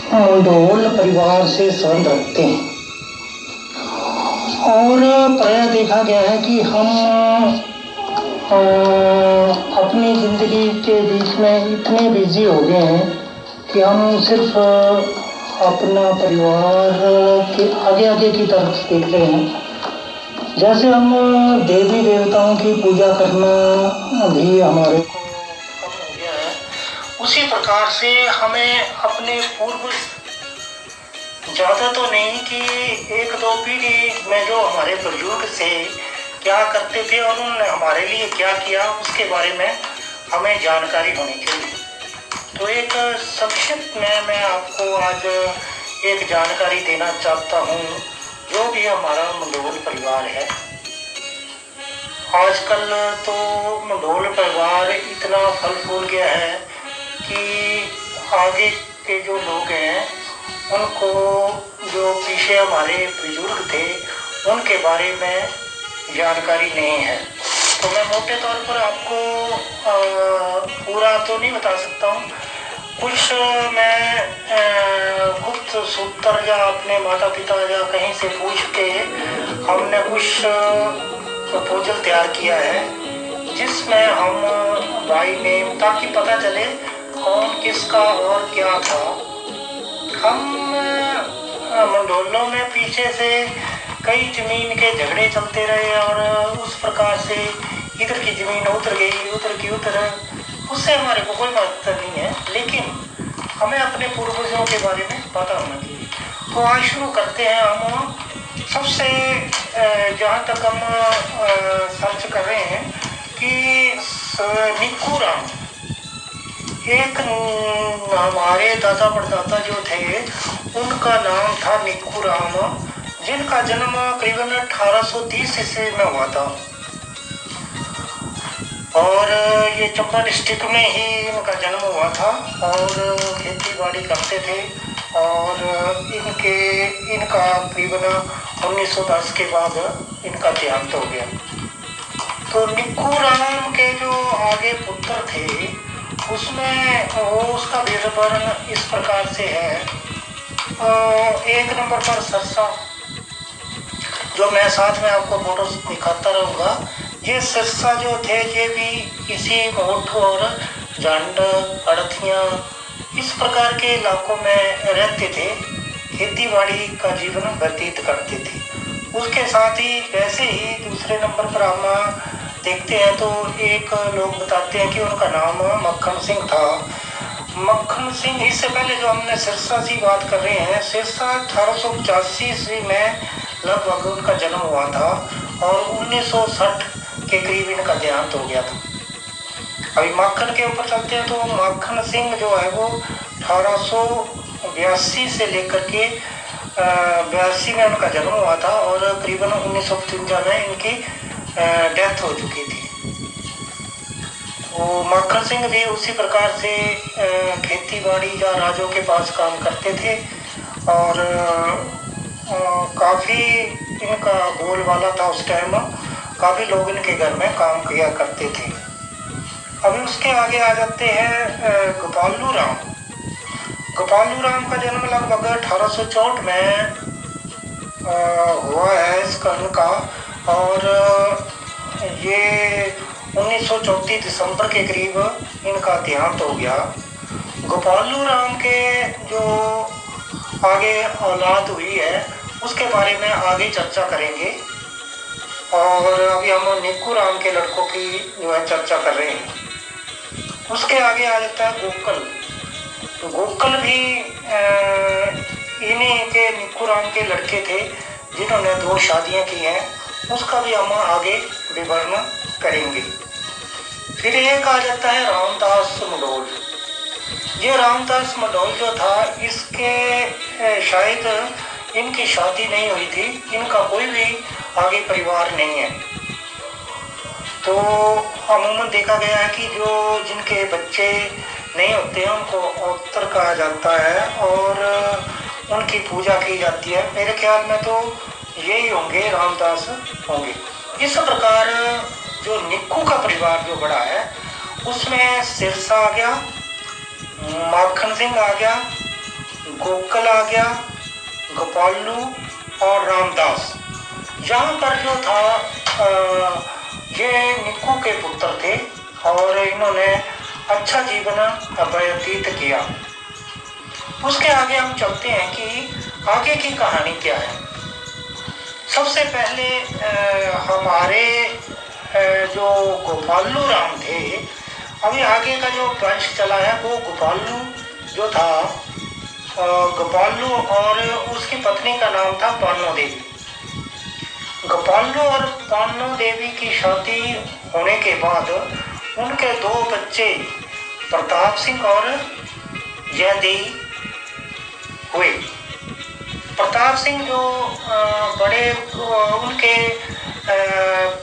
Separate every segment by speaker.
Speaker 1: मंडोल परिवार से संबंध रखते हैं और प्रायः देखा गया है कि हम अपनी ज़िंदगी के बीच में इतने बिजी हो गए हैं कि हम सिर्फ अपना परिवार के आगे आगे की तरफ देख रहे हैं। जैसे हम देवी देवताओं की पूजा करना भी हमारे को कम हो गया है, उसी प्रकार से हमें अपने पूर्व ज़्यादा तो नहीं कि एक दो पीढ़ी में जो हमारे बुजुर्ग से क्या करते थे और उन्होंने हमारे लिए क्या किया उसके बारे में हमें जानकारी होनी चाहिए। तो एक संक्षिप्त में मैं आपको आज एक जानकारी देना चाहता हूँ। जो भी हमारा मंडोल परिवार है, आजकल तो मंडोल परिवार इतना फल फूल गया है कि आगे के जो लोग हैं उनको, जो पीछे हमारे बुजुर्ग थे, उनके बारे में जानकारी नहीं है। तो मैं मोटे तौर पर आपको पूरा तो नहीं बता सकता हूँ, कुछ मैं गुप्त सूत्र या अपने माता पिता या कहीं से पूछ के हमने कुछ प्रपोजल तैयार किया है, जिसमें हम बाई नेम, ताकि पता चले कौन किसका और क्या था। हम मंडोलों में पीछे से कई जमीन के झगड़े चलते रहे और उस प्रकार से इधर की जमीन उधर गई, उधर की उधर, उससे हमारे को कोई मतलब नहीं है, लेकिन हमें अपने पूर्वजों के बारे में पता होना चाहिए। तो आज शुरू करते हैं हम सबसे, जहाँ तक हम सर्च कर रहे हैं कि निक्कू राम, एक हमारे दादा परदादा जो थे उनका नाम था निक्कू राम, जिनका जन्म करीबन 1830 ईस्वी में हुआ था और ये चंबा डिस्ट्रिक्ट में ही इनका जन्म हुआ था और खेती बाड़ी करते थे और इनका करीबन 1910 के बाद इनका देहांत हो गया। तो निक्कू राम के जो आगे पुत्र थे उसमें उसका विवरण इस प्रकार से है। एक नंबर पर सरसा, जो मैं साथ में आपको फोटो दिखाता रहूँगा, ये सिरसा जो थे ये भी इसी मोठ और जांड, अड़थियाँ, इस प्रकार के इलाकों में रहते थे, खेती बाड़ी का जीवन व्यतीत करते थे। उसके साथ ही वैसे ही दूसरे नंबर पर हम देखते हैं तो एक लोग बताते हैं कि उनका नाम मक्खन सिंह था। मक्खन सिंह, इससे पहले जो हमने सिरसा की बात कर रहे हैं, सिरसा 1885 ईस्वी में लगभग उनका जन्म हुआ था और 1960 के करीब इनका देहांत हो गया था। अभी माखन के ऊपर चलते हैं तो माखन सिंह जो है वो 1882 से लेकर के 82 में उनका जन्म हुआ था और करीबन 1955 में इनकी डेथ हो चुकी थी। तो माखन सिंह भी उसी प्रकार से खेती बाड़ी या राजों के पास काम करते थे और काफ़ी इनका बोलबाला था उस टाइम, काफ़ी लोग इनके घर में काम किया करते थे। अभी उसके आगे आ जाते हैं गोपालू राम। गोपालू राम का जन्म लगभग 1864 में हुआ है इसका इनका, और ये 1934 दिसंबर के करीब इनका देहांत हो गया। गोपालू राम के जो आगे औलाद हुई है उसके बारे में आगे चर्चा करेंगे और अभी हम निक्कू राम के लड़कों की जो है चर्चा कर रहे हैं। उसके आगे आ जाता है गोकल। तो गोकल भी इन्हीं के निक्कू राम के लड़के थे जिन्होंने 2 शादियां की हैं, उसका भी हम आगे विवरण करेंगे। फिर एक आ जाता है रामदास मंडोल। ये रामदास मंडोल जो था, इसके शायद इनकी शादी नहीं हुई थी, इनका कोई भी आगे परिवार नहीं है। तो अमूमन देखा गया है कि जो जिनके बच्चे नहीं होते हैं उनको औतर कहा जाता है और उनकी पूजा की जाती है। मेरे ख्याल में तो यही होंगे, रामदास होंगे। इस प्रकार जो निक्कू का परिवार जो बड़ा है उसमें सिरसा आ गया, माखन सिंह आ गया, गोकल आ गया, गोपालू और रामदास। यहाँ पर जो था ये निक्कू के पुत्र थे और इन्होंने अच्छा जीवन व्यतीत किया। उसके आगे हम चलते हैं कि आगे की कहानी क्या है। सबसे पहले हमारे जो गोपालू राम थे, अभी आगे का जो वंश चला है वो गोपालू जो था, गोपालू और उसकी पत्नी का नाम था पानो देवी। गोपालू और पानो देवी की शादी होने के बाद उनके दो बच्चे प्रताप सिंह और जयदेवी हुए। प्रताप सिंह जो बड़े, उनके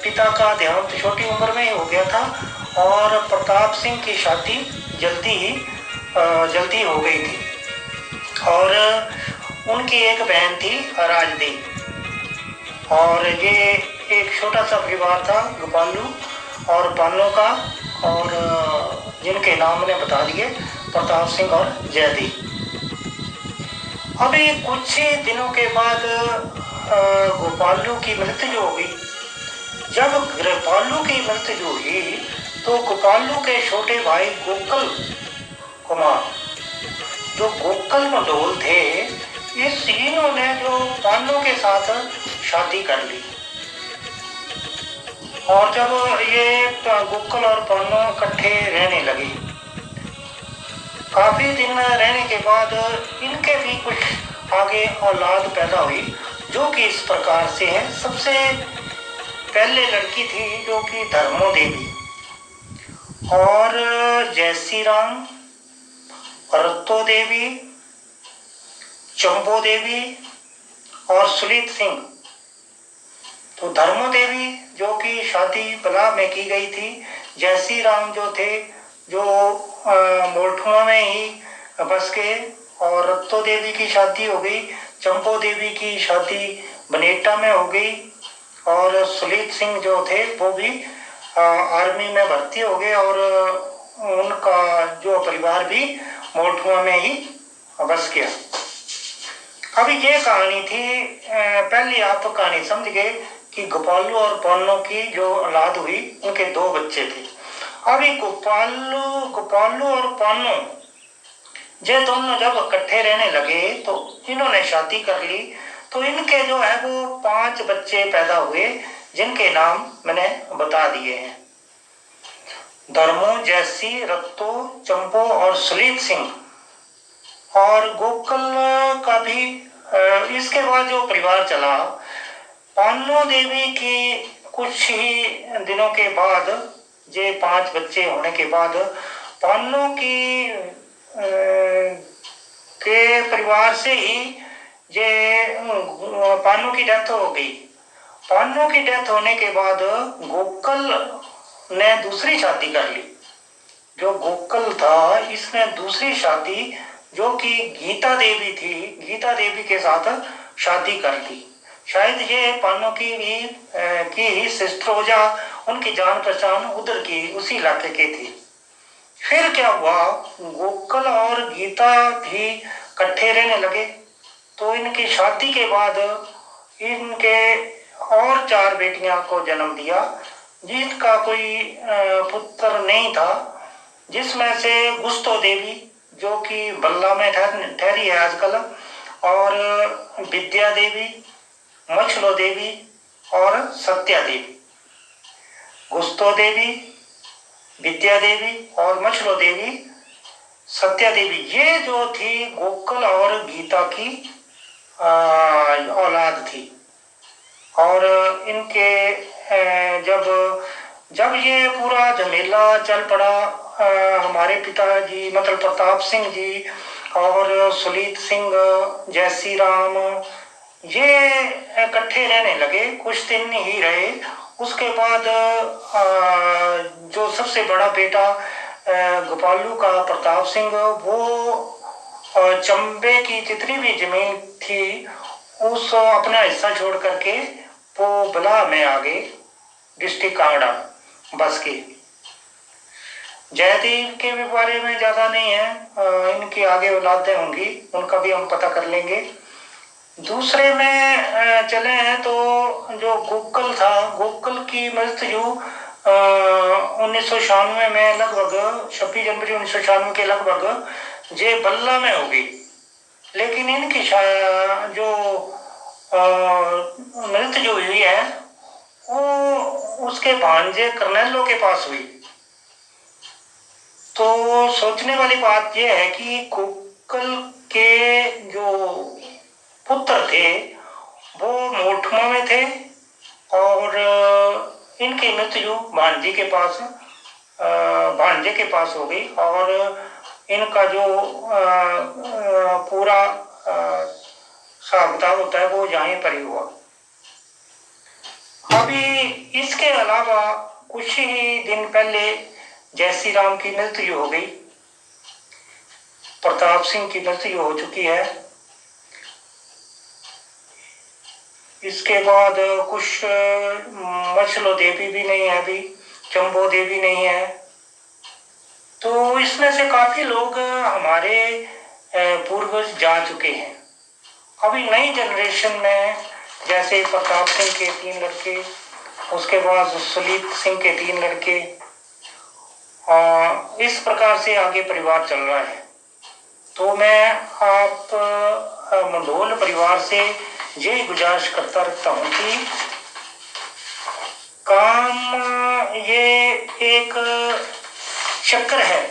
Speaker 1: पिता का देहांत छोटी उम्र में ही हो गया था और प्रताप सिंह की शादी जल्दी हो गई थी। और उनकी एक बहन थी राजदेवी। और ये एक छोटा सा परिवार था गोपालू और पानो का, और जिनके नाम मैंने बता दिए, प्रताप सिंह और जयदेव। अभी कुछ ही दिनों के बाद गोपालू की मृत्यु हो गई। जब गोपालू की मृत्यु हुई तो गोपालू के छोटे भाई गोकल कुमार, जो गोकल मंडोल थे, इस इन्होंने जो पानो के साथ शादी कर ली। और जब ये गोकल और पानो इकट्ठे रहने लगे, काफी दिन रहने के बाद इनके भी कुछ आगे औलाद पैदा हुई, जो कि इस प्रकार से है। सबसे पहले लड़की थी जो कि धर्मो देवी, और जयसी राम, रत्तो देवी, चंपो देवी और सुलीत सिंह। तो धर्मो देवी जो कि शादी बला में की गई थी, जयसी राम जो थे जो मोल्ठुआ में ही बस गए, और रत्तो देवी की शादी हो गई, चंपो देवी की शादी बनेटा में हो गई, और सुलीत सिंह जो थे वो भी आर्मी में भर्ती हो गए, और उनका जो परिवार भी मोल्ठुआ में ही बस गया। अभी ये कहानी थी, पहले आप कहानी समझ गए कि गोपालू और पानो की जो औलाद हुई, उनके दो बच्चे थे। अभी गोपालू और पानो ये दोनों जब इकट्ठे रहने लगे तो इन्होंने शादी कर ली। तो इनके जो है वो 5 बच्चे पैदा हुए, जिनके नाम मैंने बता दिए हैं, धर्मो, जयसी, रत्तो, चंपो और सुलीत सिंह। और गोकल का भी इसके बाद जो परिवार चला, पानो देवी की कुछ ही दिनों के बाद, ये 5 बच्चे होने के बाद पानो की के परिवार से ही ये पानो की डेथ हो गई। पानो की डेथ होने के बाद गोकल ने दूसरी शादी कर ली। जो गोकल था, इसने दूसरी शादी जो कि गीता देवी थी, गीता देवी के साथ शादी कर दी। शायद ये पानो की ही सिस्टर हो, जा उनकी जान पहचान उधर की उसी इलाके की थी। फिर क्या हुआ, गोकल और गीता भी इकट्ठे रहने लगे। तो इनकी शादी के बाद इनके और 4 बेटियां को जन्म दिया, जिनका कोई पुत्र नहीं था, जिसमें से गुस्तो देवी जो कि बल्ला में ठहरी है आजकल, और विद्या देवी, मछलो देवी और सत्या देवी। गुस्तो देवी, विद्या देवी और मछलो देवी, सत्या देवी, ये जो थी गोकल और गीता की औलाद थी। और इनके जब ये पूरा झमेला चल पड़ा, हमारे पिताजी मतलब प्रताप सिंह जी और सुलीत सिंह, जयसी राम, ये इकट्ठे रहने लगे। कुछ दिन ही रहे, उसके बाद जो सबसे बड़ा बेटा गोपालू का प्रताप सिंह, वो चंबे की जितनी भी जमीन थी उस अपना हिस्सा छोड़ करके वो बला में आ गए, डिस्ट्रिक्ट कांगड़ा बस के। जयदेव के भी बारे में ज्यादा नहीं है, इनकी आगे औलादें होंगी, उनका भी हम पता कर लेंगे। दूसरे में चले हैं तो जो गोकल था, गोकल की मृत्यु 1996 में, लगभग 26 जनवरी 1996 के लगभग जे बल्ला में हो गई। लेकिन इनकी जो मृत्यु हुई है वो उसके भांजे कर्नेलो के पास हुई। तो सोचने वाली बात यह है कि गोकल के जो पुत्र थे वो मोटमा में थे और इनकी मृत्यु भांजे के पास हो गई और इनका जो पूरा हिसाब किताब होता है वो यहीं पर ही हुआ। अभी इसके अलावा कुछ ही दिन पहले जयसी राम की मृत्यु हो गई, प्रताप सिंह की मृत्यु हो चुकी है। इसके बाद कुछ मछलो देवी भी नहीं है, अभी चंबो देवी नहीं है। तो इसमें से काफी लोग हमारे पूर्वज जा चुके हैं। अभी नई जनरेशन में जैसे प्रताप सिंह के 3 लड़के, उसके बाद सुलीप सिंह के 3 लड़के, इस प्रकार से आगे परिवार चल रहा है। तो मैं आप मंडोल परिवार से यही गुजारिश करता रहता हूँ कि काम ये एक चक्कर है,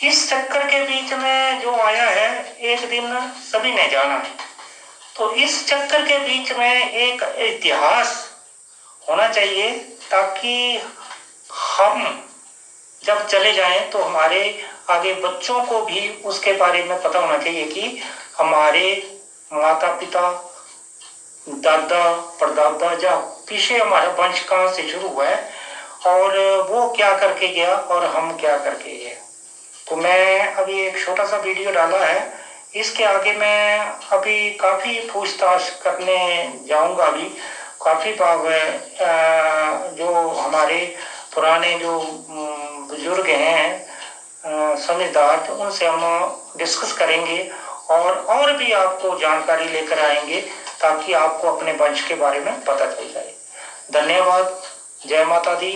Speaker 1: इस चक्कर के बीच में जो आया है एक दिन सभी ने जाना है। तो इस चक्कर के बीच में एक इतिहास होना चाहिए ताकि हम जब चले जाएं तो हमारे आगे बच्चों को भी उसके बारे में पता होना चाहिए कि हमारे माता पिता, दादा परदादा या पीछे हमारा वंश कहाँ से शुरू हुआ है और वो क्या करके गया और हम क्या करके गए। तो मैं अभी एक छोटा सा वीडियो डाला है, इसके आगे मैं अभी काफ़ी पूछताछ करने जाऊंगा। अभी काफ़ी जो हमारे पुराने जो बुजुर्ग हैं समझदार, तो उनसे हम डिस्कस करेंगे और भी आपको जानकारी लेकर आएंगे ताकि आपको अपने वंश के बारे में पता चल जाए। धन्यवाद। जय माता दी।